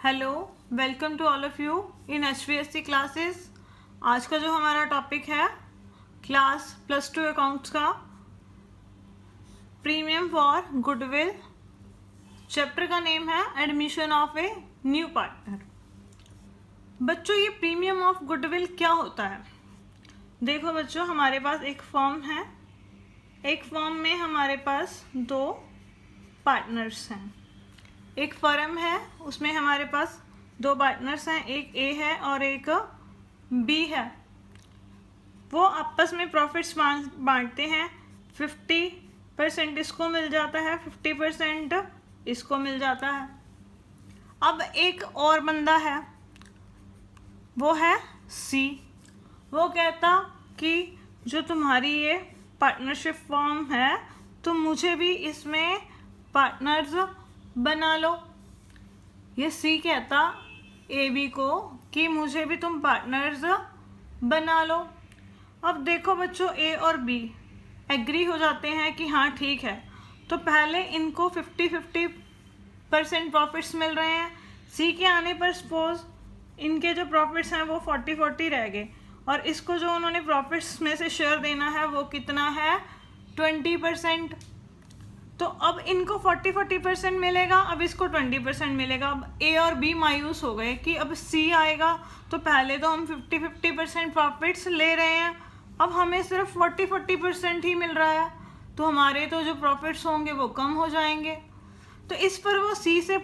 Hello, welcome to all of you in HVSC classes. आज का जो हमारा टॉपिक है क्लास +2 अकाउंट्स का प्रीमियम फॉर गुडविल। चैप्टर का नेम है admission of a new partner. बच्चों, ये प्रीमियम ऑफ गुडविल क्या होता है? देखो बच्चों, हमारे पास एक फर्म है। एक फर्म में हमारे पास दो पार्टनर्स हैं। एक फर्म है, उसमें हमारे पास दो पार्टनर्स हैं, एक ए है और एक बी है। वो आपस में प्रॉफिट्स बांटते हैं। 50% इसको मिल जाता है, 50% इसको मिल जाता है। अब एक और बंदा है, वो है सी। वो कहता कि जो तुम्हारी ये पार्टनरशिप फॉर्म है, तो मुझे भी इसमें पार्टनर्स बना लो। ये सी कहता ए बी को कि मुझे भी तुम पार्टनर्स बना लो। अब देखो बच्चों, ए और बी एग्री हो जाते हैं कि हाँ ठीक है। तो पहले इनको 50-50% प्रॉफिट्स मिल रहे हैं। सी के आने पर सपोज इनके जो प्रॉफिट्स हैं वो 40-40 रह गए, और इसको जो उन्होंने प्रॉफिट्स में से शेयर देना है वो कितना है? 20%। तो अब इनको 40-40% मिलेगा, अब इसको 20% मिलेगा। अब ए और बी मायूस हो गए कि अब सी आएगा, तो पहले तो हम 50-50% प्रॉफिट्स ले रहे हैं, अब हमें सिर्फ 40-40% ही मिल रहा है, तो हमारे तो जो प्रॉफिट्स होंगे वो कम हो जाएंगे। तो इस पर वो सी से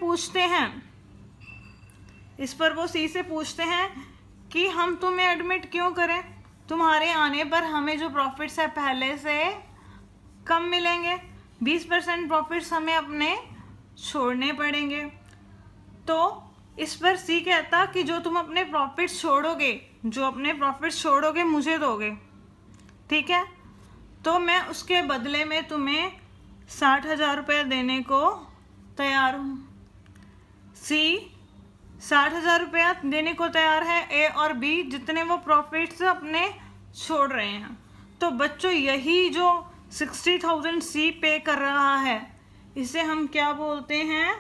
पूछते हैं कि हम तुम्हें एडमिट क्यों करें? तुम्हारे आने पर हमें जो प्रॉफिट्स है पहले से कम मिलेंगे। 20% प्रॉफिट्स हमें अपने छोड़ने पड़ेंगे। तो इस पर सी कहता कि जो तुम अपने प्रॉफिट्स छोड़ोगे मुझे दोगे, ठीक है? तो मैं उसके बदले में तुम्हें 60,000 रुपये देने को तैयार हूँ। सी 60,000 रुपया देने को तैयार है, ए और बी जितने वो प्रॉफिट्स अपने छोड़ रहे हैं। तो बच्चों, यही जो 60,000 सी पे कर रहा है, इसे हम क्या बोलते हैं?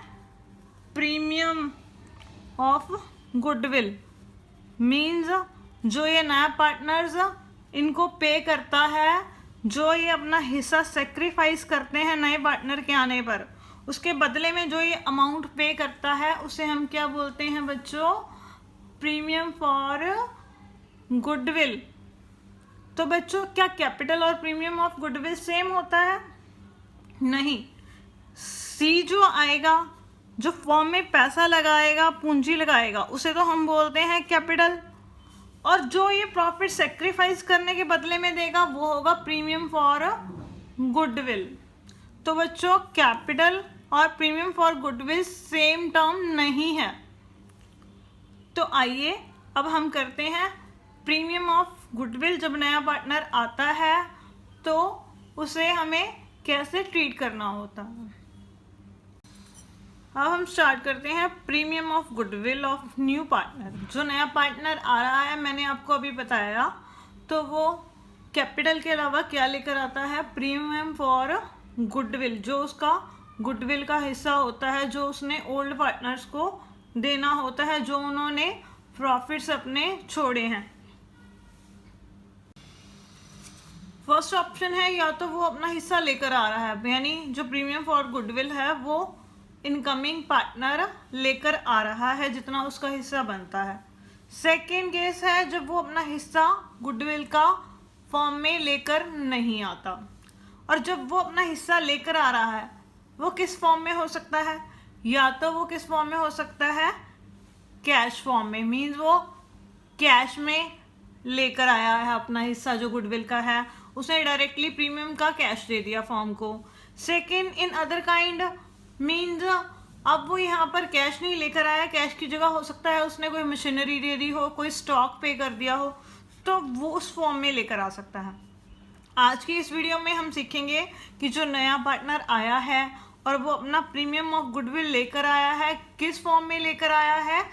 Premium of goodwill. मीन्स जो ये नया पार्टनर्स इनको पे करता है, जो ये अपना हिस्सा सेक्रीफाइस करते हैं नए पार्टनर के आने पर, उसके बदले में जो ये अमाउंट पे करता है उसे हम क्या बोलते हैं बच्चों? Premium for goodwill. तो बच्चों, क्या कैपिटल और प्रीमियम ऑफ गुडविल सेम होता है? नहीं। सी जो आएगा, जो फॉर्म में पैसा लगाएगा, पूंजी लगाएगा, उसे तो हम बोलते हैं कैपिटल, और जो ये प्रॉफिट सेक्रीफाइस करने के बदले में देगा वो होगा प्रीमियम फॉर गुडविल। तो बच्चों, कैपिटल और premium for goodwill same term नहीं है। तो आइए अब हम करते हैं प्रीमियम ऑफ गुडविल। जब नया पार्टनर आता है तो उसे हमें कैसे ट्रीट करना होता है। अब हम स्टार्ट करते हैं premium of goodwill of new partner. जो नया पार्टनर आ रहा है, मैंने आपको अभी बताया, तो वो कैपिटल के अलावा क्या लेकर आता है? प्रीमियम फॉर गुडविल, जो उसका गुडविल का हिस्सा होता है, जो उसने ओल्ड पार्टनर्स को देना होता है, जो उन्होंने प्रॉफिट्स अपने छोड़े हैं। फर्स्ट ऑप्शन है, या तो वो अपना हिस्सा लेकर आ रहा है, यानी जो प्रीमियम फॉर गुडविल है वो इनकमिंग पार्टनर लेकर आ रहा है जितना उसका हिस्सा बनता है। सेकेंड केस है जब वो अपना हिस्सा गुडविल का फॉर्म में लेकर नहीं आता। और जब वो अपना हिस्सा लेकर आ रहा है, वो किस फॉर्म में हो सकता है? या तो वो किस फॉर्म में हो सकता है? कैश फॉर्म में। मीन्स वो कैश में लेकर आया है अपना हिस्सा जो गुडविल का है, उसने डायरेक्टली प्रीमियम का कैश दे दिया फॉर्म को। Second, in other kind, means अब वो यहाँ पर कैश नहीं लेकर आया, कैश की जगह हो सकता है उसने कोई मशीनरी दे दी हो, कोई स्टॉक पे कर दिया हो, तो वो उस फॉर्म में लेकर आ सकता है। आज की इस वीडियो में हम सीखेंगे कि जो नया पार्टनर आया है और वो अपना प्रीमियम ऑफ गुडविल लेकर आया है, किस फॉर्म में लेकर आया है?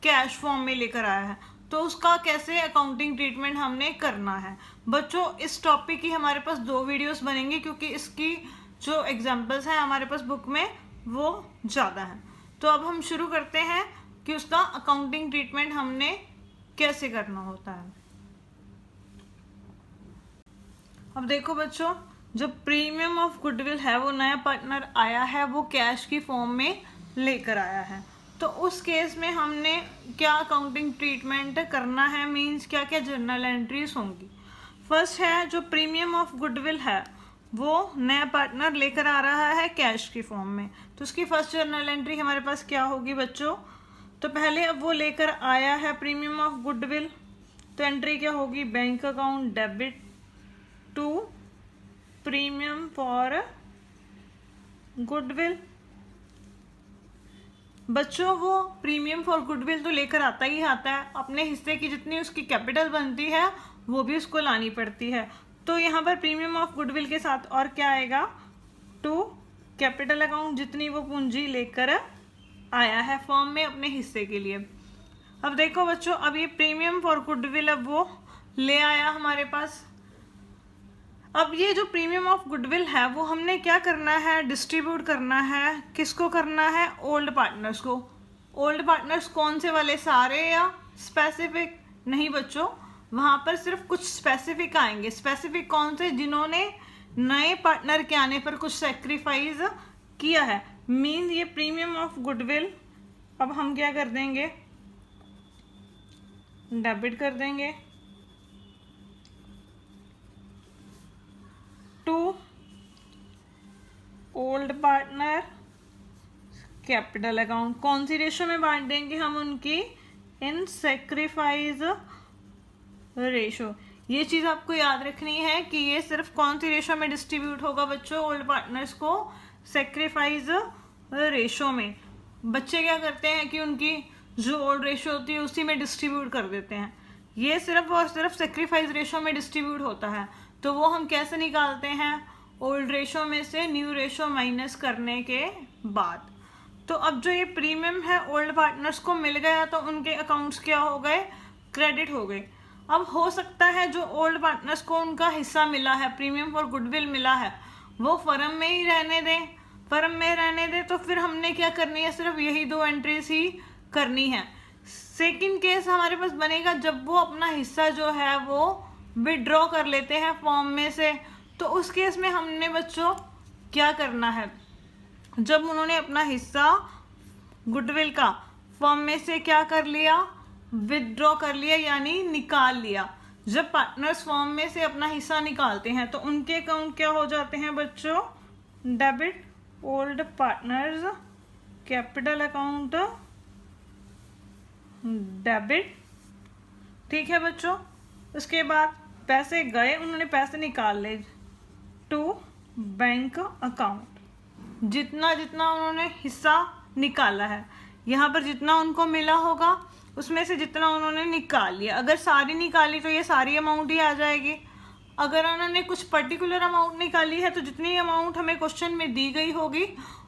कैश फॉर्म में लेकर आया है। तो उसका कैसे अकाउंटिंग ट्रीटमेंट हमने करना है। बच्चों, इस टॉपिक की हमारे पास 2 वीडियोस बनेंगी, क्योंकि इसकी जो एग्जांपल्स हैं हमारे पास बुक में वो ज़्यादा हैं। तो अब हम शुरू करते हैं कि उसका अकाउंटिंग ट्रीटमेंट हमने कैसे करना होता है। अब देखो बच्चों, जो प्रीमियम ऑफ गुडविल है वो नया पार्टनर आया है, वो कैश की फॉर्म में लेकर आया है, तो उस केस में हमने क्या अकाउंटिंग ट्रीटमेंट करना है, मींस क्या क्या जर्नल एंट्रीज होंगी। फर्स्ट है जो प्रीमियम ऑफ गुडविल है वो नया पार्टनर लेकर आ रहा है कैश की फॉर्म में, तो उसकी फर्स्ट जर्नल एंट्री हमारे पास क्या होगी बच्चों। तो पहले अब वो लेकर आया है प्रीमियम ऑफ गुडविल, तो एंट्री क्या होगी, bank account debit to premium for goodwill. बच्चों वो प्रीमियम फॉर गुडविल तो लेकर आता ही आता है, अपने हिस्से की जितनी उसकी कैपिटल बनती है वो भी उसको लानी पड़ती है, तो यहाँ पर प्रीमियम ऑफ गुडविल के साथ और क्या आएगा, टू कैपिटल अकाउंट, जितनी वो पूंजी लेकर आया है फॉर्म में अपने हिस्से के लिए। अब देखो बच्चों, अब ये प्रीमियम फॉर गुडविल अब वो ले आया हमारे पास। अब ये जो प्रीमियम ऑफ गुडविल है वो हमने क्या करना है, डिस्ट्रीब्यूट करना है, किसको करना है, ओल्ड पार्टनर्स को। ओल्ड पार्टनर्स कौन से वाले, सारे या स्पेसिफिक, नहीं बच्चों, वहाँ पर सिर्फ कुछ स्पेसिफिक आएंगे। स्पेसिफिक कौन से, जिन्होंने नए पार्टनर के आने पर कुछ सेक्रीफाइस किया है, मीन ये प्रीमियम ऑफ गुडविल अब हम क्या कर देंगे, डेबिट कर देंगे to old partner capital account. कौन सी रेशो में बांट देंगे हम उनकी, इन सेक्रीफाइस रेशो। ये चीज़ आपको याद रखनी है कि ये सिर्फ कौन सी रेशो में डिस्ट्रीब्यूट होगा बच्चों, ओल्ड पार्टनर्स को सेक्रीफाइस रेशो में। बच्चे क्या करते हैं कि उनकी जो ओल्ड रेशो होती है उसी में डिस्ट्रीब्यूट कर देते हैं, ये सिर्फ और सिर्फ सेक्रीफाइस रेशो में डिस्ट्रीब्यूट होता है। तो वो हम कैसे निकालते हैं, ओल्ड रेशो में से न्यू रेशो माइनस करने के बाद। तो अब जो ये प्रीमियम है ओल्ड पार्टनर्स को मिल गया, तो उनके अकाउंट्स क्या हो गए, क्रेडिट हो गए। अब हो सकता है जो ओल्ड पार्टनर्स को उनका हिस्सा मिला है, प्रीमियम फॉर गुडविल मिला है, वो फर्म में ही रहने दें। फर्म में रहने दें तो फिर हमने क्या करनी है, सिर्फ यही दो एंट्रीज ही करनी है। सेकंड केस हमारे पास बनेगा जब वो अपना हिस्सा जो है वो विड्रॉ कर लेते हैं फॉर्म में से, तो उस केस में हमने बच्चों क्या करना है, जब उन्होंने अपना हिस्सा गुडविल का फॉर्म में से क्या कर लिया, विदड्रॉ कर लिया, यानी निकाल लिया। जब पार्टनर्स फॉर्म में से अपना हिस्सा निकालते हैं तो उनके अकाउंट क्या हो जाते हैं बच्चों, debit old partners capital account debit. ठीक है बच्चों, उसके बाद पैसे गए, उन्होंने पैसे निकाल ले टू बैंक अकाउंट। जितना जितना उन्होंने हिस्सा निकाला है, यहाँ पर जितना उनको मिला होगा उसमें से जितना उन्होंने निकाल लिया, अगर सारी निकाली तो ये सारी अमाउंट ही आ जाएगी। अगर उन्होंने कुछ पर्टिकुलर अमाउंट निकाली है तो जितनी अमाउंट हमें क्वेश्चन में दी गई होगी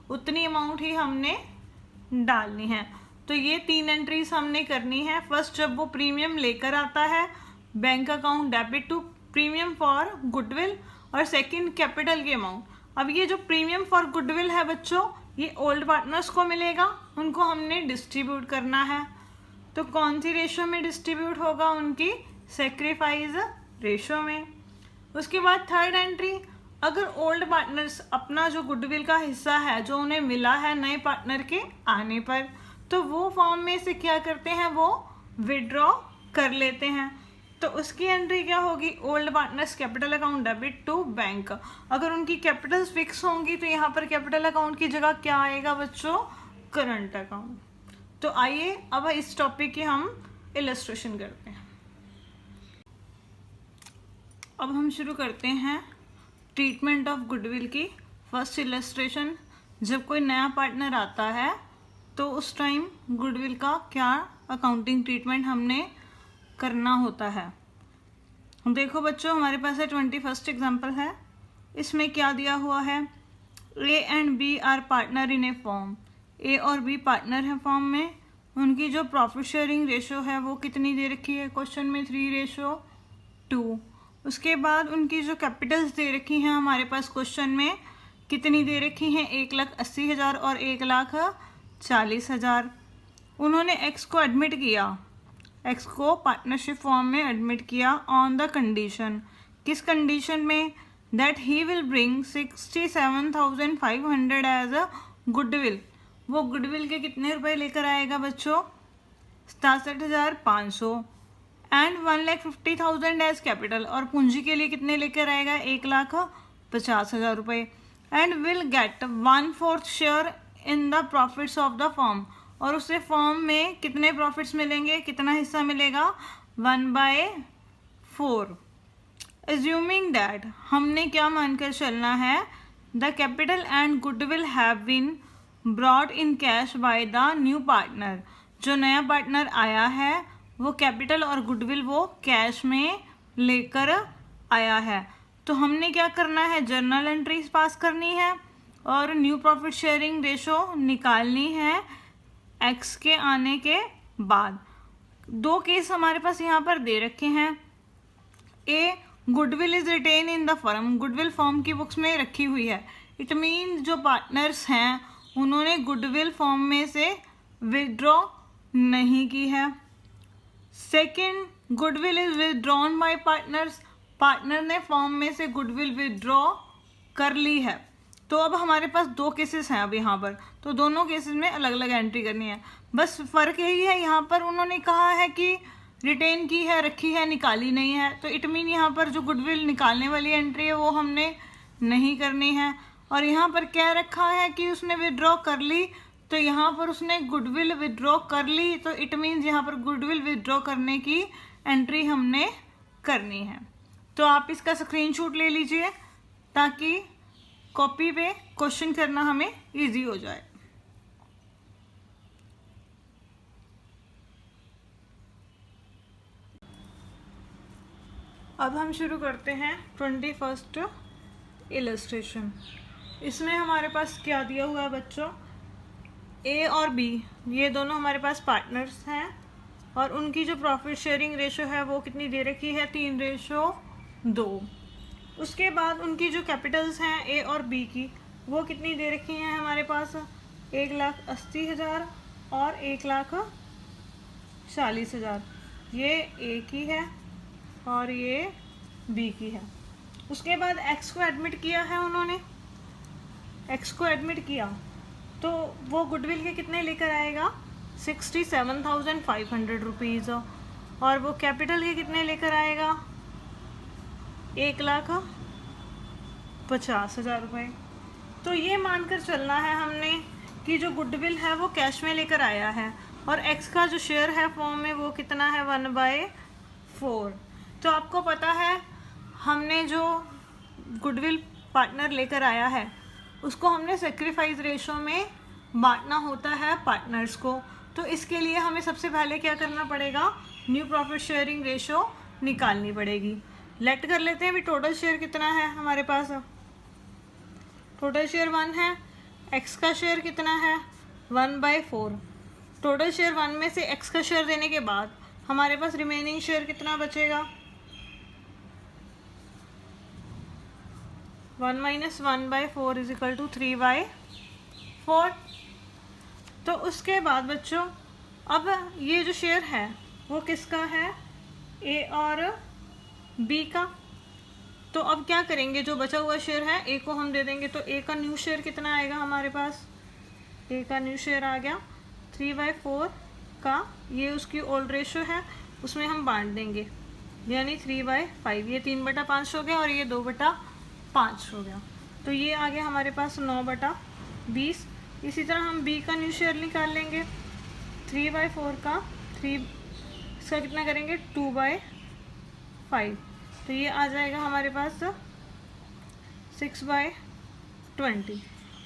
उतनी अमाउंट ही हमने डालनी है। तो ये तीन एंट्रीज हमने करनी है। फर्स्ट जब वो प्रीमियम लेकर आता है, bank account debit to premium for goodwill, और सेकंड कैपिटल की अमाउंट। अब ये जो प्रीमियम फॉर गुडविल है बच्चों, ये ओल्ड पार्टनर्स को मिलेगा, उनको हमने डिस्ट्रीब्यूट करना है। तो कौन सी रेशो में डिस्ट्रीब्यूट होगा, उनकी सेक्रीफाइस रेशो में। उसके बाद थर्ड एंट्री, अगर ओल्ड पार्टनर्स अपना जो गुडविल का हिस्सा है जो उन्हें मिला है नए पार्टनर के आने पर, तो वो फॉर्म में से क्या करते हैं, वो विड्रॉ कर लेते हैं। तो उसकी एंट्री क्या होगी, old partners capital account debit to bank. अगर उनकी कैपिटल्स फिक्स होंगी तो यहाँ पर कैपिटल अकाउंट की जगह क्या आएगा बच्चों, करंट अकाउंट। तो आइए अब इस टॉपिक की हम इलस्ट्रेशन करते हैं। अब हम शुरू करते हैं ट्रीटमेंट ऑफ गुडविल की। फर्स्ट इलस्ट्रेशन, जब कोई नया पार्टनर आता है तो उस टाइम गुडविल का क्या अकाउंटिंग ट्रीटमेंट हमने करना होता है। देखो बच्चों, हमारे पास है 21st एग्जाम्पल है। इसमें क्या दिया हुआ है, A and B are partner in a form. A और बी पार्टनर है फॉर्म में, उनकी जो प्रॉफिट शेयरिंग रेशो है वो कितनी दे रखी है क्वेश्चन में, 3:2। उसके बाद उनकी जो कैपिटल्स दे रखी हैं हमारे पास क्वेश्चन में कितनी दे रखी हैं, 1,80,000 और 1,40,000। उन्होंने एक्स को एडमिट किया, एक्स को पार्टनरशिप फॉर्म में एडमिट किया ऑन द कंडीशन, किस कंडीशन में, that he will bring 67,500 as a goodwill, वो गुडविल के कितने रुपए लेकर आएगा बच्चों, 67,500, एंड 1,50,000 एज कैपिटल, और पूंजी के लिए कितने लेकर आएगा, 1,50,000 रुपये, and will get 1/4 share in the profits of the form, और उसे फॉर्म में कितने प्रॉफिट्स मिलेंगे, कितना हिस्सा मिलेगा, 1/4। एज्यूमिंग दैट, हमने क्या मानकर चलना है, the capital and goodwill have been brought in cash by the new partner, जो नया पार्टनर आया है वो कैपिटल और गुडविल वो कैश में लेकर आया है। तो हमने क्या करना है, जर्नल एंट्रीज पास करनी है और न्यू प्रॉफिट शेयरिंग रेशो निकालनी है एक्स के आने के बाद। दो केस हमारे पास यहाँ पर दे रखे हैं। A, goodwill is retained in the firm, goodwill firm की बुक्स में रखी हुई है। इट मीन जो पार्टनर्स हैं उन्होंने गुडविल फर्म में से विदड्रॉ नहीं की है। Second, goodwill is withdrawn bye partners, partner ने फर्म में से गुडविल विदड्रॉ कर ली है। तो अब हमारे पास दो केसेस हैं अब यहाँ पर, तो दोनों केसेस में अलग अलग एंट्री करनी है। बस फ़र्क यही है, यहाँ पर उन्होंने कहा है कि रिटेन की है, रखी है, निकाली नहीं है, तो इट मीन यहाँ पर जो गुडविल निकालने वाली एंट्री है वो हमने नहीं करनी है। और यहाँ पर क्या रखा है कि उसने विदड्रॉ कर ली, तो यहाँ पर उसने गुडविल विदड्रॉ कर ली, तो इट मीन्स यहाँ पर गुडविल विदड्रॉ करने की एंट्री हमने करनी है। तो आप इसका स्क्रीनशॉट ले लीजिए ताकि कॉपी पे क्वेश्चन करना हमें इजी हो जाए। अब हम शुरू करते हैं 21st इलस्ट्रेशन। इसमें हमारे पास क्या दिया हुआ है बच्चों, ए और बी ये दोनों हमारे पास पार्टनर्स हैं और उनकी जो प्रॉफिट शेयरिंग रेशो है वो कितनी दे रखी है, 3:2। उसके बाद उनकी जो कैपिटल्स हैं ए और बी की वो कितनी दे रखी हैं हमारे पास, 1,80,000 और 1,40,000। ये ए की है और ये बी की है। उसके बाद एक्स को एडमिट किया है उन्होंने, एक्स को एडमिट किया तो वो गुडविल के कितने लेकर आएगा, 67,500 रुपीज़, और वो कैपिटल के कितने लेकर आएगा, 1,50,000 रुपये। तो ये मानकर चलना है हमने कि जो गुडविल है वो कैश में लेकर आया है और एक्स का जो शेयर है फॉर्म में वो कितना है, 1/4। तो आपको पता है हमने जो गुडविल पार्टनर लेकर आया है उसको हमने सेक्रीफाइस रेशो में बांटना होता है पार्टनर्स को। तो इसके लिए हमें सबसे पहले क्या करना पड़ेगा, न्यू प्रॉफिट शेयरिंग रेशो निकालनी पड़ेगी। लेट कर लेते हैं भी टोटल शेयर कितना है हमारे पास, टोटल शेयर 1 है, एक्स का शेयर कितना है, 1/4। टोटल शेयर 1 में से एक्स का शेयर देने के बाद हमारे पास रिमेनिंग शेयर कितना बचेगा, 1 - 1/4 = 3/4। तो उसके बाद बच्चों अब ये जो शेयर है वो किसका है, ए और बी का। तो अब क्या करेंगे, जो बचा हुआ शेयर है ए को हम दे देंगे, तो ए का न्यू शेयर कितना आएगा हमारे पास, ए का न्यू शेयर आ गया 3/4 का, ये उसकी ओल्ड रेशो है उसमें हम बांट देंगे, यानी 3/5। ये 3/5 हो गया और ये 2/5 हो गया। तो ये आ गया हमारे पास 9/20। इसी तरह हम बी का न्यू शेयर निकाल लेंगे, 3/4 का 3 इसका कितना करेंगे, 2/5। तो ये आ जाएगा हमारे पास 6/20।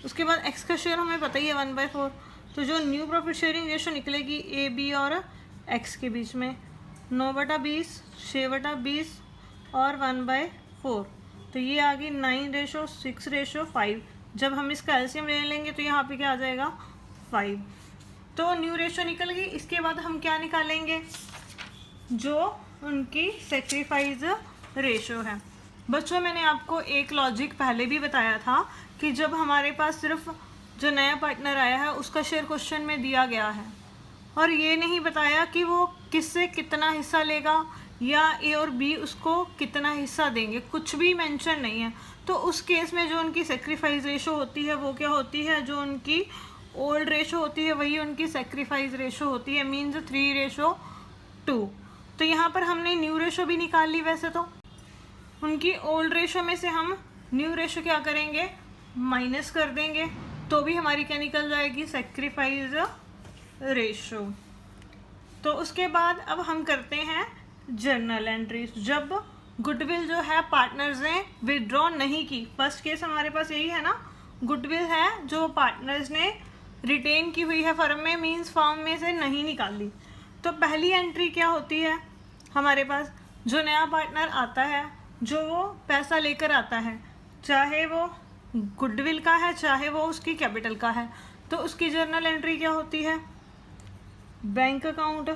उसके बाद एक्स का शेयर हमें पता ही है 1/4। तो जो न्यू प्रॉफिट शेयरिंग रेशो निकलेगी ए बी और एक्स के बीच में, 9/20, 6/20 और 1/4। तो ये आ गई 9:6:5। जब हम इसका एलसीएम ले लेंगे तो यहाँ पे क्या आ जाएगा, 5। तो न्यू रेशो निकल गई। इसके बाद हम क्या निकालेंगे, जो उनकी सेक्रीफाइस रेशो है। बच्चों मैंने आपको एक लॉजिक पहले भी बताया था कि जब हमारे पास सिर्फ जो नया पार्टनर आया है उसका शेयर क्वेश्चन में दिया गया है और ये नहीं बताया कि वो किससे कितना हिस्सा लेगा या ए और बी उसको कितना हिस्सा देंगे, कुछ भी मेंशन नहीं है। तो उस केस में जो उनकी सेक्रीफाइस रेशो होती है वो क्या होती है, जो उनकी ओल्ड रेशो होती है वही उनकी सेक्रीफाइस रेशो होती है, मीन्स 3:2। तो यहाँ पर हमने न्यू रेशो भी निकाल ली। वैसे तो उनकी ओल्ड रेशो में से हम न्यू रेशो क्या करेंगे, माइनस कर देंगे, तो भी हमारी क्या निकल जाएगी, सेक्रीफाइस रेशो। तो उसके बाद अब हम करते हैं जर्नल एंट्रीज। जब गुडविल जो है पार्टनर्स ने विड्रॉ नहीं की, फर्स्ट केस हमारे पास यही है ना, गुडविल है जो पार्टनर्स ने रिटेन की हुई है फर्म में, मींस फर्म में से नहीं निकाली। तो पहली एंट्री क्या होती है हमारे पास, जो नया पार्टनर आता है, जो वो पैसा लेकर आता है, चाहे वो गुडविल का है चाहे वो उसकी कैपिटल का है, तो उसकी जर्नल एंट्री क्या होती है, बैंक अकाउंट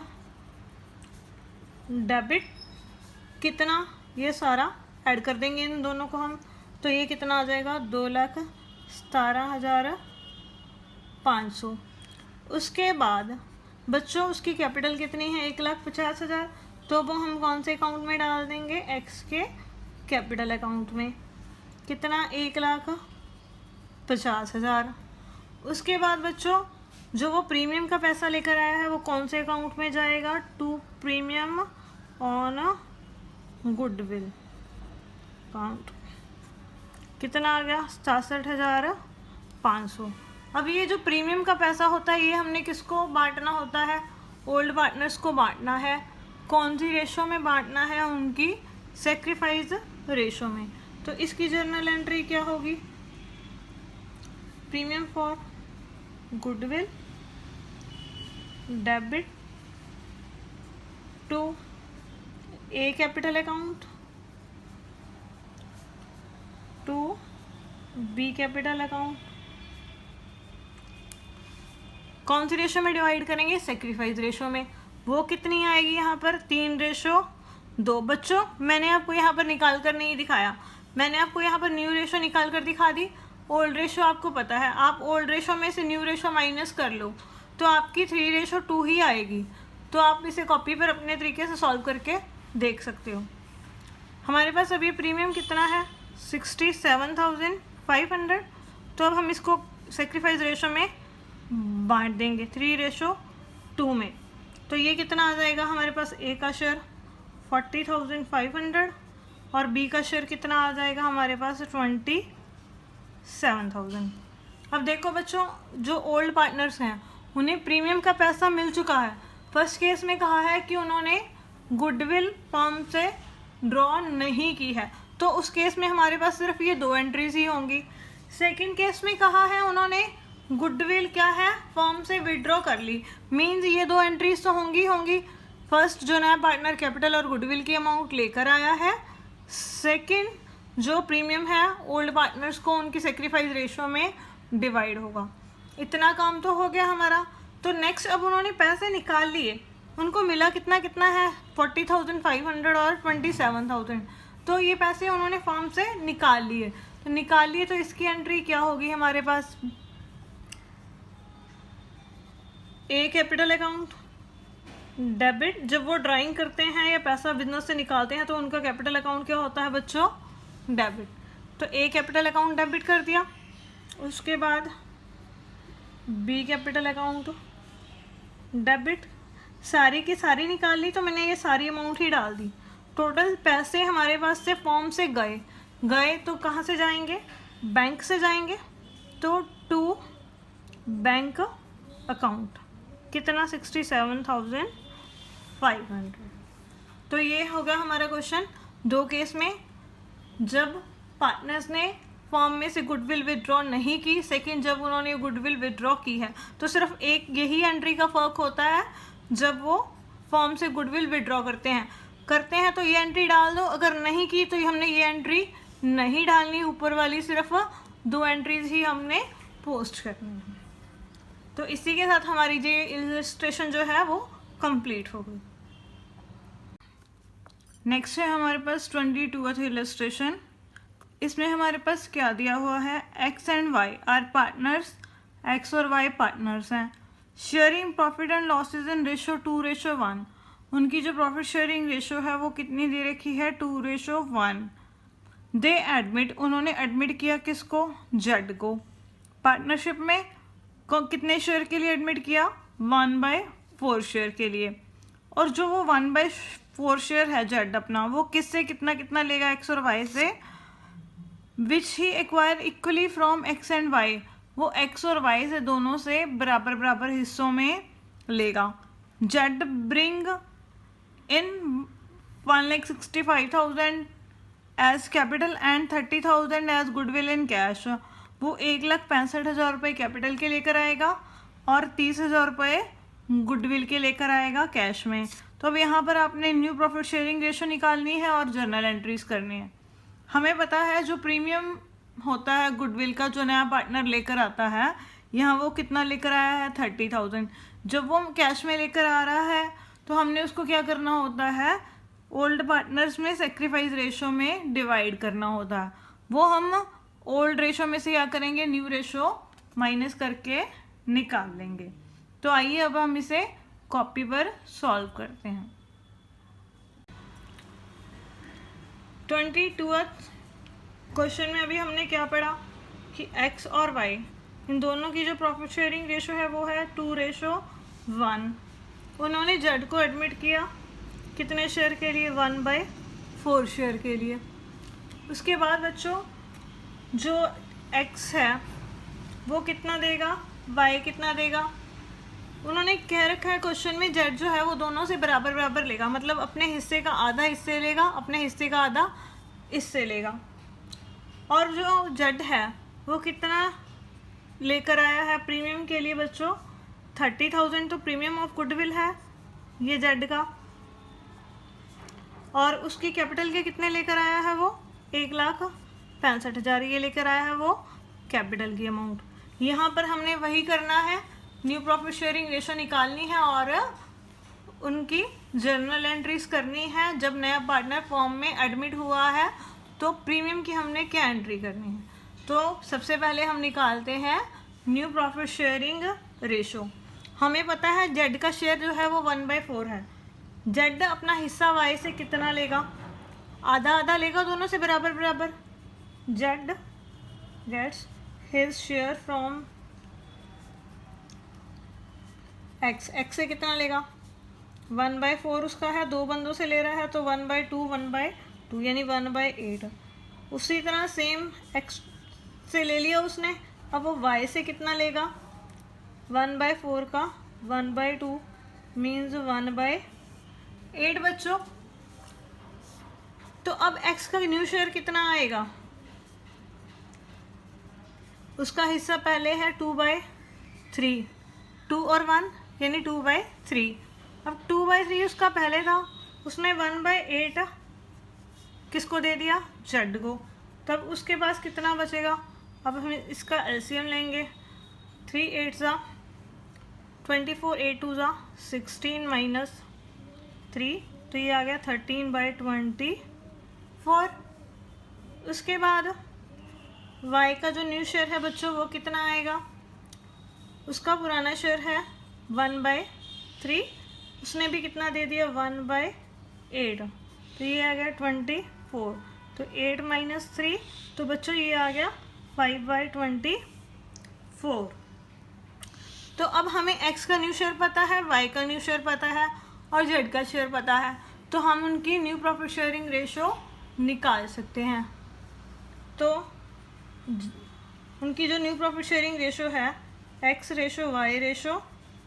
डेबिट कितना, ये सारा ऐड कर देंगे इन दोनों को हम, तो ये कितना आ जाएगा, 2,17,500। उसके बाद बच्चों उसकी कैपिटल कितनी है, 1,50,000, तो वो हम कौन से अकाउंट में डाल देंगे, एक्स के कैपिटल अकाउंट में, कितना, 1,50,000। उसके बाद बच्चों जो वो प्रीमियम का पैसा लेकर आया है वो कौन से अकाउंट में जाएगा, to premium on goodwill account, कितना आ गया, 67,500। अब ये जो प्रीमियम का पैसा होता है ये हमने किसको बांटना होता है, ओल्ड पार्टनर्स को बांटना है। कौन सी रेशो में बांटना है, उनकी सेक्रीफाइस रेशो में। तो इसकी जर्नल एंट्री क्या होगी, premium for goodwill debit to A capital account to B capital account. कौन सी रेशो में डिवाइड करेंगे, सेक्रीफाइस रेशो में। वो कितनी आएगी यहाँ पर, 3:2। बच्चों मैंने आपको यहाँ पर निकाल कर नहीं दिखाया, मैंने आपको यहाँ पर न्यू रेशो निकाल कर दिखा दी। ओल्ड रेशो आपको पता है, आप ओल्ड रेशो में से न्यू रेशो माइनस कर लो तो आपकी 3:2 ही आएगी। तो आप इसे कॉपी पर अपने तरीके से सॉल्व करके देख सकते हो। हमारे पास अभी प्रीमियम कितना है, 67,500। तो अब हम इसको सेक्रीफाइस रेशो में बांट देंगे 3:2 में। तो ये कितना आ जाएगा हमारे पास, ए का शेयर 40,500 और बी का शेयर कितना आ जाएगा हमारे पास, 27,000। अब देखो बच्चों जो ओल्ड पार्टनर्स हैं उन्हें प्रीमियम का पैसा मिल चुका है। फर्स्ट केस में कहा है कि उन्होंने गुडविल फर्म से ड्रॉ नहीं की है, तो उस केस में हमारे पास सिर्फ ये 2 एंट्रीज ही होंगी। सेकंड केस में कहा है उन्होंने गुडविल क्या है, फर्म से विड्रॉ कर ली, मींस ये 2 एंट्रीज तो होंगी। फर्स्ट जो नया पार्टनर कैपिटल और गुडविल की अमाउंट लेकर आया है, सेकंड जो प्रीमियम है ओल्ड पार्टनर्स को उनकी सेक्रीफाइस रेशो में डिवाइड होगा। इतना काम तो हो गया हमारा। तो नेक्स्ट अब उन्होंने पैसे निकाल लिए, उनको मिला कितना कितना है, 40,500 और 27,000। तो ये पैसे उन्होंने फर्म से निकाल लिए, तो इसकी एंट्री क्या होगी हमारे पास, ए कैपिटल अकाउंट डेबिट। जब वो ड्राइंग करते हैं या पैसा बिजनेस से निकालते हैं तो उनका कैपिटल अकाउंट क्या होता है बच्चों, डेबिट। तो ए कैपिटल अकाउंट डेबिट कर दिया। उसके बाद बी कैपिटल अकाउंट डेबिट, सारी की सारी निकाल ली, तो मैंने ये सारी अमाउंट ही डाल दी। टोटल पैसे हमारे पास से फॉर्म से गए तो कहाँ से जाएंगे, बैंक से जाएंगे, तो टू बैंक अकाउंट, कितना 67,500। तो ये होगा हमारा क्वेश्चन। 2 केस में जब पार्टनर्स ने फॉर्म में से गुडविल विड्रॉ नहीं की, सेकंड जब उन्होंने गुडविल विड्रॉ की है, तो सिर्फ एक यही एंट्री का फ़र्क होता है, जब वो फॉर्म से गुडविल विड्रॉ करते हैं तो ये एंट्री डाल दो, अगर नहीं की तो हमने ये एंट्री नहीं डालनी, ऊपर वाली सिर्फ 2 एंट्रीज ही हमने पोस्ट करनी है। तो इसी के साथ हमारी ये इलस्ट्रेशन जो है वो कंप्लीट हो गई। नेक्स्ट है हमारे पास 22th इलस्ट्रेशन। इसमें हमारे पास क्या दिया हुआ है, X and Y are partners, X और वाई पार्टनर्स हैं। Sharing profit and losses in ratio 2:1। उनकी जो प्रॉफिट शेयरिंग रेशो है वो कितनी दे रखी है, 2:1। दे एडमिट, उन्होंने एडमिट किया किसको, जेड को। पार्टनरशिप में कितने शेयर के लिए एडमिट किया, 1/4 शेयर के लिए। और जो वो 1/4 शेयर है जेड अपना, वो किससे कितना कितना लेगा, एक्स और वाई से, which he acquire equally from X and Y. वो एक्स और वाई से दोनों से बराबर बराबर हिस्सों में लेगा। Z bring in 1,65,000 as capital and 30,000 as goodwill in cash. वो 1,65,000 रुपये कैपिटल के लेकर आएगा और 30,000 रुपये गुडविल के लेकर आएगा कैश में। तो अब यहाँ पर आपने न्यू प्रॉफिट शेयरिंग रेशो निकालनी है और जर्नल एंट्रीज करनी है। हमें पता है जो प्रीमियम होता है गुडविल का, जो नया पार्टनर लेकर आता है, यहाँ वो कितना लेकर आया है, 30,000। जब वो कैश में लेकर आ रहा है तो हमने उसको क्या करना होता है, ओल्ड पार्टनर्स में सेक्रीफाइस रेशो में डिवाइड करना होता है। वो हम ओल्ड रेशो में से क्या करेंगे, न्यू रेशो माइनस करके निकाल लेंगे। तो आइए अब हम इसे कॉपी पर सॉल्व करते हैं। 22th क्वेश्चन में अभी हमने क्या पढ़ा कि x और y इन दोनों की जो प्रॉफिट शेयरिंग रेशो है वो है 2:1। उन्होंने z को एडमिट किया कितने शेयर के लिए, 1/4 शेयर के लिए। उसके बाद बच्चों जो x है वो कितना देगा, y कितना देगा। उन्होंने कह रखा है क्वेश्चन में जेड जो है वो दोनों से बराबर बराबर लेगा, मतलब अपने हिस्से का आधा इससे लेगा, अपने हिस्से का आधा इससे लेगा। और जो जेड है वो कितना लेकर आया है प्रीमियम के लिए बच्चों, 30,000 तो प्रीमियम ऑफ गुडविल है ये जेड का। और उसकी कैपिटल के कितने लेकर आया है वो, 1,65,000 ये लेकर आया है वो कैपिटल की अमाउंट। यहाँ पर हमने वही करना है, न्यू प्रॉफिट शेयरिंग रेशो निकालनी है और उनकी जर्नल एंट्रीज करनी है। जब नया पार्टनर फॉर्म में एडमिट हुआ है तो प्रीमियम की हमने क्या एंट्री करनी है। तो सबसे पहले हम निकालते हैं न्यू प्रॉफिट शेयरिंग रेशो। हमें पता है जेड का शेयर जो है वो 1/4 है। जेड अपना हिस्सा वाई से कितना लेगा, आधा आधा लेगा, दोनों से बराबर बराबर। Z gets his share from X, X से कितना लेगा, 1/4 उसका है, दो बंदों से ले रहा है तो 1/2 1/2 यानी 1/8। उसी तरह सेम एक्स से ले लिया उसने, अब वो वाई से कितना लेगा, 1/4 का 1/2 मीन्स 1/8 बच्चों। तो अब एक्स का न्यू शेयर कितना आएगा, उसका हिस्सा पहले है 2/3, 2 और 1 यानी 2/3। अब 2/3 उसका पहले था, उसने 1/8 किसको दे दिया, जेड को। तब उसके पास कितना बचेगा, अब हम इसका एलसीएम लेंगे, 3 8 ज़ा 24, 8 2 ज़ा 16 माइनस 3, तो ये आ गया 13/24। उसके बाद y का जो न्यू शेयर है बच्चों वो कितना आएगा, उसका पुराना शेयर है 1/3, उसने भी कितना दे दिया 1/8, तो ये आ गया 24। तो 8 माइनस 3, तो बच्चों ये आ गया 5/24। तो अब हमें x का न्यू शेयर पता है, y का न्यू शेयर पता है और z का शेयर पता है, तो हम उनकी न्यू प्रॉफिट शेयरिंग रेशो निकाल सकते हैं। तो उनकी जो न्यू प्रॉफिट शेयरिंग रेशो है x ratio y ratio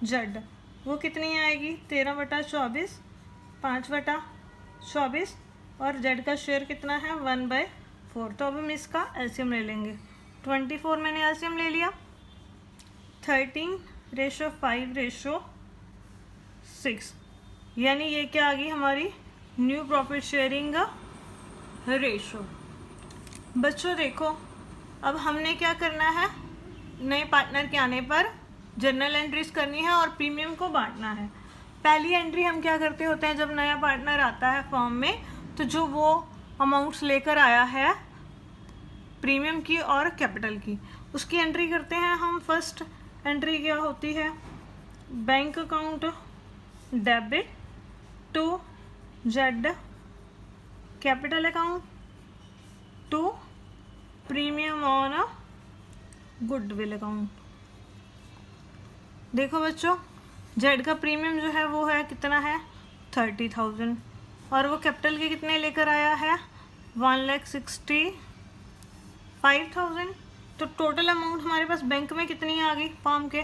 z, वो कितनी आएगी, 13/24, 5/24 और z का शेयर कितना है 1/4। तो अब हम इसका एलसीएम ले लेंगे, 24 मैंने एलसीएम ले लिया, 13/5/6 यानी ये क्या आ गई हमारी न्यू प्रॉफिट शेयरिंग रेशो। बच्चों देखो अब हमने क्या करना है, नए पार्टनर के आने पर जर्नल एंट्रीज करनी है और प्रीमियम को बांटना है। पहली एंट्री हम क्या करते होते हैं, जब नया पार्टनर आता है फॉर्म में तो जो वो अमाउंट्स लेकर आया है प्रीमियम की और कैपिटल की, उसकी एंट्री करते हैं हम। फर्स्ट एंट्री क्या होती है, bank account debit to Z capital account to premium on goodwill account. देखो बच्चों, जेड का प्रीमियम जो है वो है कितना है 30,000 और वो कैपिटल के कितने लेकर आया है 1,65,000। तो टोटल अमाउंट हमारे पास बैंक में कितनी आ गई फॉर्म के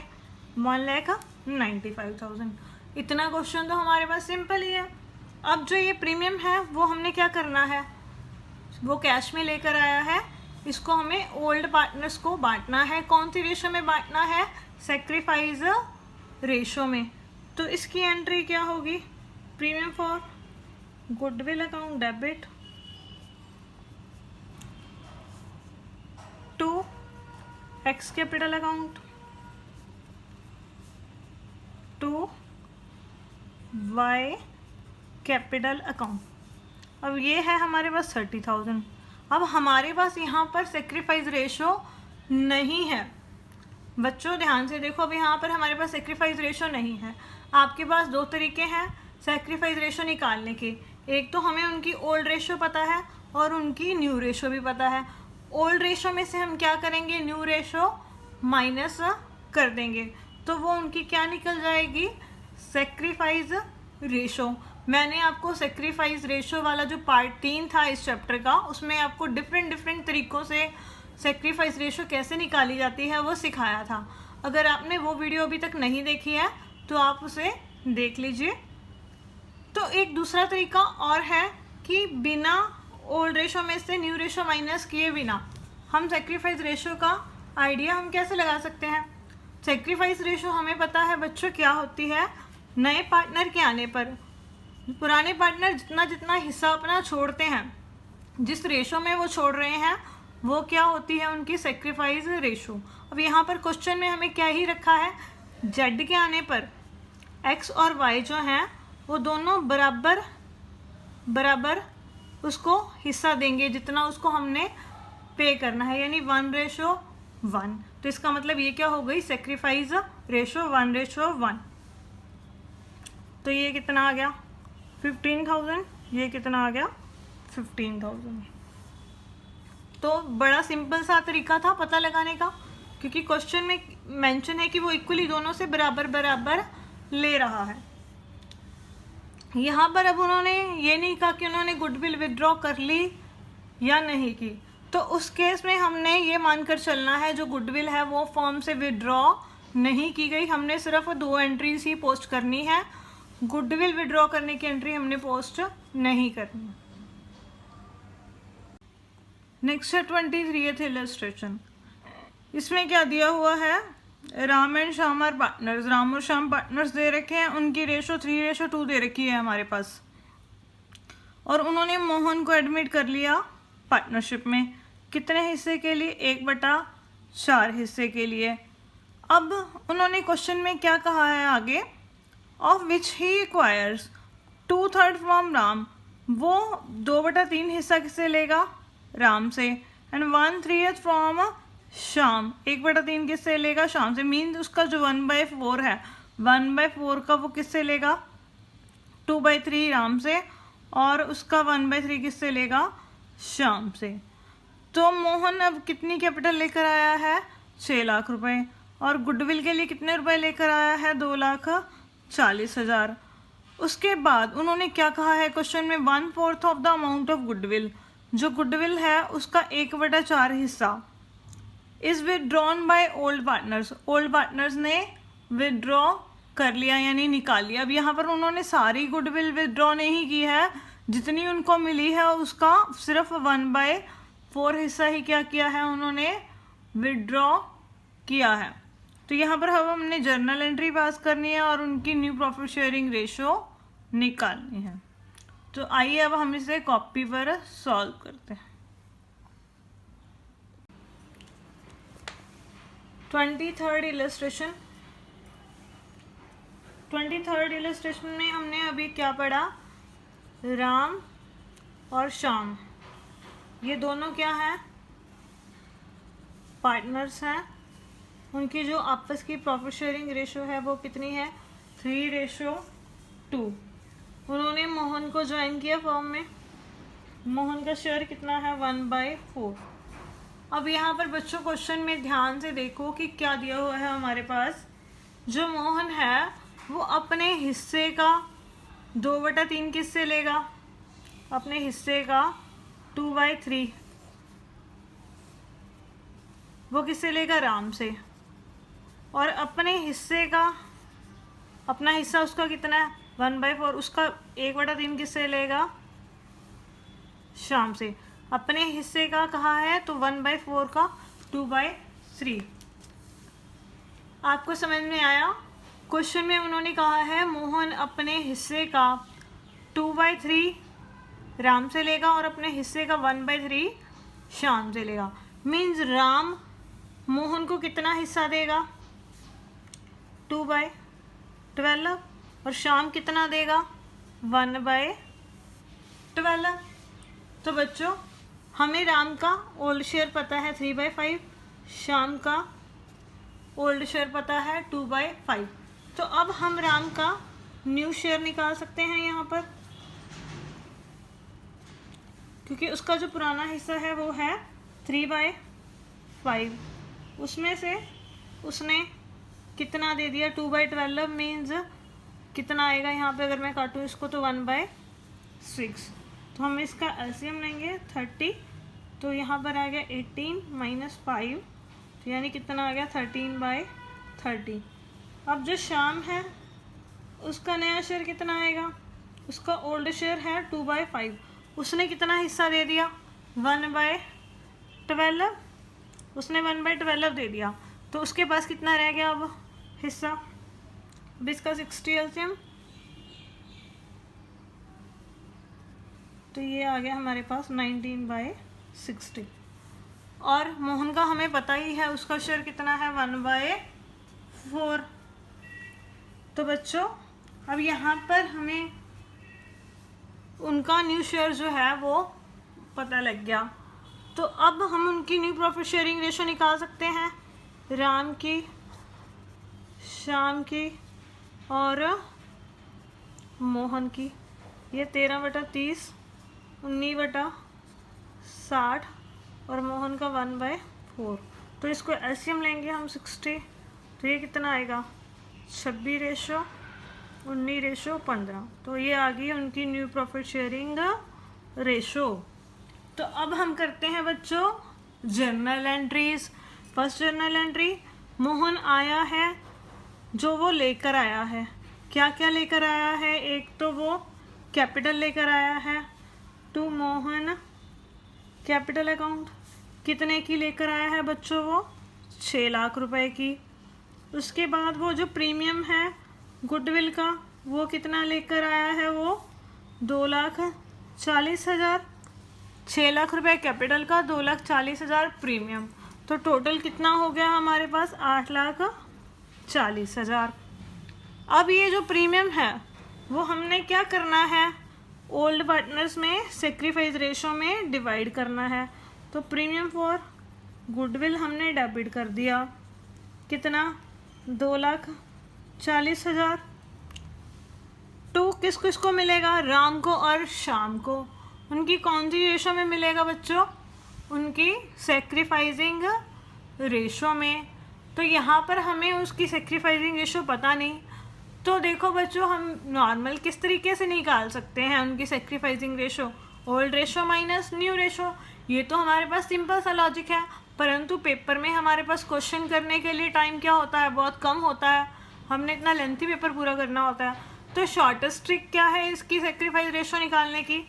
1,95,000। इतना क्वेश्चन तो हमारे पास सिंपल ही है। अब जो ये प्रीमियम है वो हमने क्या करना है, वो कैश में लेकर आया है, इसको हमें ओल्ड पार्टनर्स को बांटना है। कौन सी रेशो में बांटना है, सेक्रीफाइस रेशो में। तो इसकी एंट्री क्या होगी, premium for goodwill account debit to X capital account to Y capital account. अब ये है हमारे पास 30,000। अब हमारे पास यहाँ पर सेक्रीफाइस रेशो नहीं है। बच्चों ध्यान से देखो, अब यहाँ पर हमारे पास सेक्रीफाइस रेशो नहीं है। आपके पास दो तरीके हैं सेक्रीफाइस रेशो निकालने के। एक तो हमें उनकी ओल्ड रेशो पता है और उनकी न्यू रेशो भी पता है। ओल्ड रेशो में से हम क्या करेंगे, न्यू रेशो माइनस कर देंगे, तो वो उनकी क्या निकल जाएगी, सेक्रीफाइस रेशो। मैंने आपको सेक्रीफाइस रेशो वाला जो पार्ट 3 था इस चैप्टर का, उसमें आपको डिफरेंट तरीक़ों से सेक्रीफाइस रेशो कैसे निकाली जाती है वो सिखाया था। अगर आपने वो वीडियो अभी तक नहीं देखी है तो आप उसे देख लीजिए। तो एक दूसरा तरीका और है कि बिना ओल्ड रेशो में से न्यू रेशो माइनस किए बिना हम सेक्रीफाइस रेशो का आइडिया हम कैसे लगा सकते हैं। सेक्रीफाइस रेशो हमें पता है बच्चों क्या होती है, नए पार्टनर के आने पर पुराने पार्टनर जितना जितना हिस्सा अपना छोड़ते हैं, जिस रेशो में वो छोड़ रहे हैं वो क्या होती है, उनकी सेक्रीफाइस रेशो। अब यहाँ पर क्वेश्चन में हमें क्या ही रखा है, जेड के आने पर एक्स और वाई जो हैं वो दोनों बराबर बराबर उसको हिस्सा देंगे जितना उसको हमने पे करना है, यानी 1:1। तो इसका मतलब ये क्या हो गई, सेक्रीफाइस रेशो 1:1। तो ये कितना आ गया 15,000, ये कितना आ गया 15,000। तो बड़ा सिंपल सा तरीका था पता लगाने का, क्योंकि क्वेश्चन में मेंशन है कि वो इक्वली दोनों से बराबर बराबर ले रहा है। यहाँ पर अब उन्होंने ये नहीं कहा कि उन्होंने गुडविल विड्रॉ कर ली या नहीं की, तो उस केस में हमने ये मानकर चलना है जो गुडविल है वो फॉर्म से विड्रॉ नहीं की गई। हमने सिर्फ 2 एंट्रीज ही पोस्ट करनी है, गुडविल विड्रॉ करने की एंट्री हमने पोस्ट नहीं करनी। नेक्स्ट है 23th इलस्ट्रेशन। इसमें क्या दिया हुआ है, Ram and Shyam are partners, Ram और श्याम पार्टनर्स दे रखे हैं, उनकी रेशो 3:2 दे रखी है हमारे पास, और उन्होंने मोहन को एडमिट कर लिया पार्टनरशिप में। कितने हिस्से के लिए, 1/4 हिस्से के लिए। अब उन्होंने क्वेश्चन में क्या कहा है आगे, of which he acquires 2/3 from Ram, वो 2/3 हिस्सा किससे लेगा, राम से, एंड 1/3 फ्रॉम श्याम, 1/3 किससे लेगा, श्याम से। मीन्स उसका जो 1/4 है, 1/4 का वो किससे लेगा, 2/3 राम से, और उसका 1/3 किससे लेगा, श्याम से। तो मोहन अब कितनी कैपिटल लेकर आया है, 6 लाख रुपए, और गुडविल के लिए कितने रुपए लेकर आया है, 2,40,000। उसके बाद उन्होंने क्या कहा है क्वेश्चन में, 1/4 of the amount of goodwill, जो गुडविल है उसका 1/4 हिस्सा is withdrawn by old partners, old partners ने विदड्रॉ कर लिया यानी निकाल लिया। अब यहाँ पर उन्होंने सारी गुडविल विदड्रॉ नहीं की है, जितनी उनको मिली है उसका सिर्फ 1/4 हिस्सा ही क्या किया है, उन्होंने विदड्रॉ किया है। तो यहाँ पर अब हमने जर्नल एंट्री पास करनी है और उनकी न्यू प्रॉफिट शेयरिंग रेशो निकालनी है। तो आइए अब हम इसे कॉपी पर सॉल्व करते हैं। 23rd illustration. 23rd इलस्ट्रेशन में हमने अभी क्या पढ़ा, राम और श्याम ये दोनों क्या हैं, पार्टनर्स हैं, उनकी जो आपस की प्रॉफिट शेयरिंग रेशो है वो कितनी है, 3:2। उन्होंने मोहन को ज्वाइन किया फर्म में, मोहन का शेयर कितना है, 1/4। अब यहाँ पर बच्चों क्वेश्चन में ध्यान से देखो कि क्या दिया हुआ है हमारे पास। जो मोहन है वो अपने हिस्से का 2/3 किससे लेगा, अपने हिस्से का 2/3 वो किससे लेगा, राम से। और अपने हिस्से का, अपना हिस्सा उसका कितना है, 1/4, उसका 1/3 किससे लेगा, श्याम से। अपने हिस्से का कहा है तो 1/4 का 2/3। आपको समझ में आया। क्वेश्चन में उन्होंने कहा है मोहन अपने हिस्से का 2/3 राम से लेगा और अपने हिस्से का 1/3 श्याम से लेगा। मीन्स राम मोहन को कितना हिस्सा देगा, 2/12, और श्याम कितना देगा, 1/12। तो बच्चों हमें राम का ओल्ड शेयर पता है 3/5, श्याम का ओल्ड शेयर पता है 2/5। तो अब हम राम का न्यू शेयर निकाल सकते हैं यहाँ पर, क्योंकि उसका जो पुराना हिस्सा है वो है 3/5, उसमें से उसने कितना दे दिया, 2/12। मीन्स कितना आएगा यहाँ पे, अगर मैं काटूँ इसको तो 1/6। तो हम इसका एलसीएम लेंगे 30, तो यहाँ पर आ गया 18 - 5, तो यानी कितना आ गया, 13/30। अब जो श्याम है उसका नया शेयर कितना आएगा, उसका ओल्ड शेयर है 2/5, उसने कितना हिस्सा दे दिया, 1/12, उसने 1/12 दे दिया, तो उसके पास कितना रह गया अब हिस्सा। अब इसका 60 एलसीएम, तो ये आ गया हमारे पास 19/60। और मोहन का हमें पता ही है उसका शेयर कितना है, 1/4। तो बच्चों अब यहाँ पर हमें उनका न्यू शेयर जो है वो पता लग गया। तो अब हम उनकी न्यू प्रॉफिट शेयरिंग रेशो निकाल सकते हैं, राम की, श्याम की और मोहन की। ये 13/30, 19/60 और मोहन का 1/4। तो इसको एलसीएम लेंगे हम 60, तो ये कितना आएगा, 26:19:15। तो ये आ गई उनकी न्यू प्रॉफिट शेयरिंग रेशो। तो अब हम करते हैं बच्चों journal entries. First journal entry, Mohan आया है, जो वो लेकर आया है, क्या क्या लेकर आया है। एक तो वो कैपिटल लेकर आया है, टू मोहन कैपिटल अकाउंट, कितने की लेकर आया है बच्चों, वो 6 लाख रुपए की। उसके बाद वो जो प्रीमियम है गुडविल का, वो कितना लेकर आया है, वो 2,40,000। 6 लाख रुपए कैपिटल का, 2,40,000 प्रीमियम, तो टोटल कितना हो गया हमारे पास, 8,40,000। अब ये जो प्रीमियम है वो हमने क्या करना है, ओल्ड पार्टनर्स में सेक्रीफाइस रेशो में डिवाइड करना है। तो प्रीमियम फॉर गुडविल हमने डेबिट कर दिया, कितना, 2,40,000। टू किस किस को मिलेगा, राम को और श्याम को। उनकी कौन सी रेशो में मिलेगा बच्चों, उनकी सेक्रीफाइसिंग रेशो में। तो यहाँ पर हमें उसकी सेक्रीफाइसिंग रेशो पता नहीं, तो देखो बच्चों हम नॉर्मल किस तरीके से निकाल सकते हैं उनकी sacrificing ratio, old ratio minus new ratio. ये तो हमारे पास सिंपल सा लॉजिक है, परंतु पेपर में हमारे पास क्वेश्चन करने के लिए टाइम क्या होता है, बहुत कम होता है, हमने इतना लेंथी पेपर पूरा करना होता है। तो शॉर्टेस्ट ट्रिक क्या है इसकी सेक्रीफाइस रेशो निकालने की,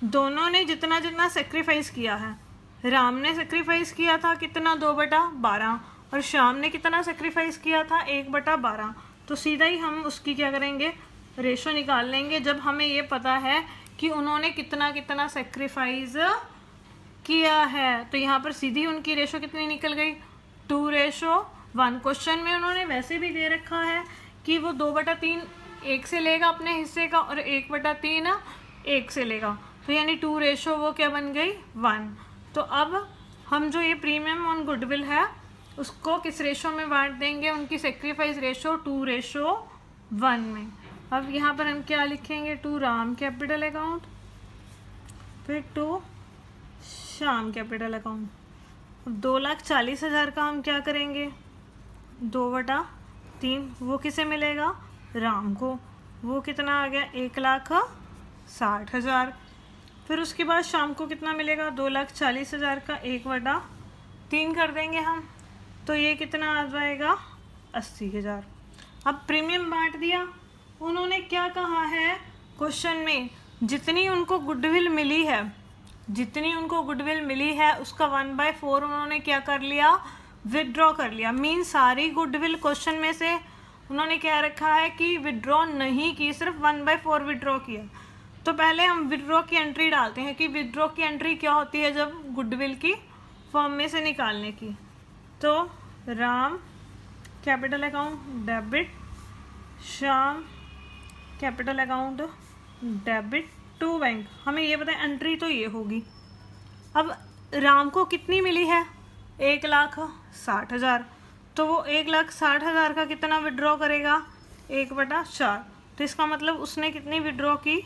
दोनों ने जितना जितना सेक्रीफाइस किया है, राम ने सेक्रीफाइस किया था कितना, 2/12, और श्याम ने कितना सेक्रीफाइस किया था, 1/12। तो सीधा ही हम उसकी क्या करेंगे, रेशो निकाल लेंगे, जब हमें ये पता है कि उन्होंने कितना कितना सेक्रीफाइस किया है। तो यहाँ पर सीधी उनकी रेशो कितनी निकल गई, 2:1। क्वेश्चन में उन्होंने वैसे भी दे रखा है कि वो 2/3 एक से लेगा अपने हिस्से का और 1/3 एक से लेगा, तो यानी 2 वो क्या बन गई, 1। तो अब हम जो ये प्रीमियम ऑन गुडविल है उसको किस रेशो में बांट देंगे, उनकी सेक्रीफाइस रेशो 2:1 में। अब यहाँ पर हम क्या लिखेंगे, टू राम कैपिटल अकाउंट, फिर टू श्याम कैपिटल अकाउंट। अब 2,40,000 का हम क्या करेंगे, 2/3, वो किसे मिलेगा, राम को, वो कितना आ गया 1,60,000। फिर उसके बाद शाम को कितना मिलेगा, 2,40,000 का 1/3 कर देंगे हम, तो ये कितना आ जाएगा 80,000। अब प्रीमियम बांट दिया। उन्होंने क्या कहा है क्वेश्चन में, जितनी उनको गुडविल मिली है, जितनी उनको गुडविल मिली है उसका 1/4 उन्होंने क्या कर लिया, विदड्रॉ कर लिया। मीन सारी गुडविल क्वेश्चन में से उन्होंने क्या रखा है कि विदड्रॉ नहीं की, सिर्फ 1/4 विदड्रॉ किया। तो पहले हम विदड्रॉ की एंट्री डालते हैं कि विदड्रॉ की एंट्री क्या होती है जब गुडविल की फॉर्म में से निकालने की। तो Ram capital account debit, Shyam capital account debit to bank. हमें ये पता है एंट्री तो ये होगी। अब राम को कितनी मिली है, 1,60,000, तो वो 1,60,000 का कितना विड्रॉ करेगा, 1/4। तो इसका मतलब उसने कितनी विड्रॉ की,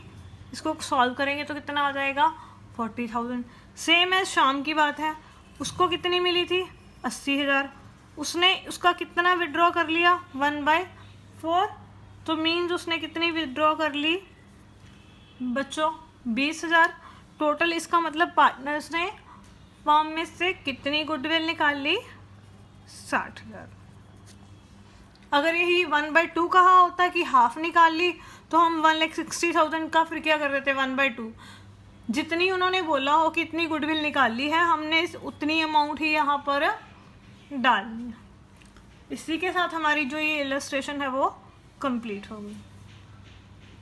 इसको सॉल्व करेंगे तो कितना आ जाएगा 40,000। सेम एज शाम की बात है, उसको कितनी मिली थी 80,000, उसने उसका कितना विड्रॉ कर लिया 1/4, तो मीन्स उसने कितनी विड्रॉ कर ली बच्चों 20,000 टोटल। इसका मतलब पार्टनर्स ने फॉर्म में से कितनी गुडविल निकाल ली 60,000। अगर यही 1/2 कहा होता कि हाफ निकाल ली तो हम 1,60,000 का फिर क्या कर देते 1/2। जितनी उन्होंने बोला हो कि इतनी गुडविल निकाल ली है, हमने उतनी अमाउंट ही यहाँ पर डालनी है। इसी के साथ हमारी जो ये इलस्ट्रेशन है वो कंप्लीट हो गई।